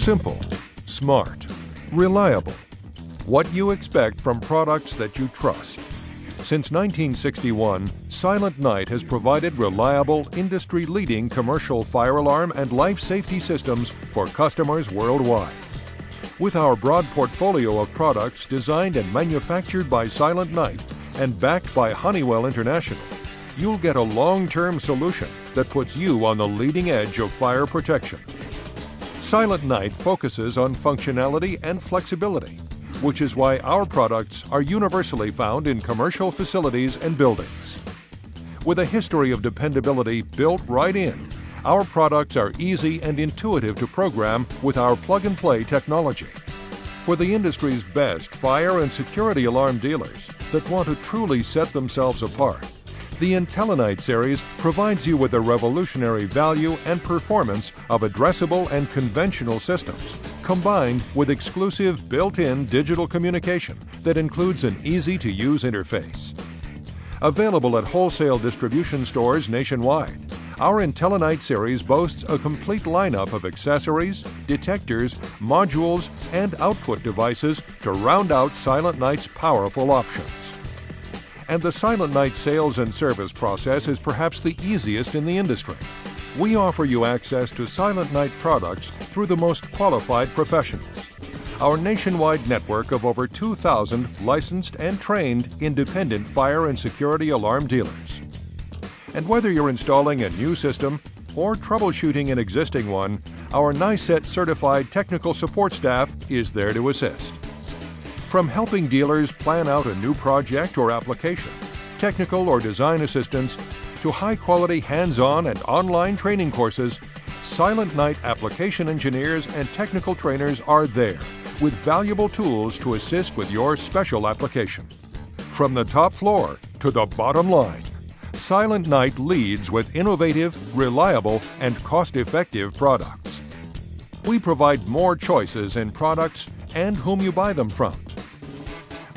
Simple, smart, reliable. What you expect from products that you trust. Since 1961, Silent Night has provided reliable, industry-leading commercial fire alarm and life safety systems for customers worldwide. With our broad portfolio of products designed and manufactured by Silent Night and backed by Honeywell International, you'll get a long-term solution that puts you on the leading edge of fire protection. Silent Night focuses on functionality and flexibility, which is why our products are universally found in commercial facilities and buildings. With a history of dependability built right in, our products are easy and intuitive to program with our plug-and-play technology. For the industry's best fire and security alarm dealers that want to truly set themselves apart, the Intellinite series provides you with a revolutionary value and performance of addressable and conventional systems, combined with exclusive built-in digital communication that includes an easy-to-use interface. Available at wholesale distribution stores nationwide, our Intellinite series boasts a complete lineup of accessories, detectors, modules, and output devices to round out Silent Night's powerful options. And the Silent Night sales and service process is perhaps the easiest in the industry. We offer you access to Silent Night products through the most qualified professionals. Our nationwide network of over 2,000 licensed and trained independent fire and security alarm dealers. And whether you're installing a new system or troubleshooting an existing one, our NICET certified technical support staff is there to assist. From helping dealers plan out a new project or application, technical or design assistance, to high-quality hands-on and online training courses, Silent Night application engineers and technical trainers are there with valuable tools to assist with your special application. From the top floor to the bottom line, Silent Night leads with innovative, reliable, and cost-effective products. We provide more choices in products and whom you buy them from.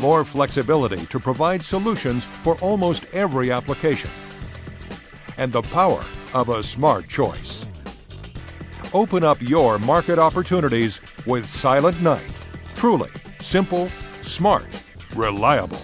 More flexibility to provide solutions for almost every application. And the power of a smart choice. Open up your market opportunities with Silent Night. Truly simple, smart, reliable.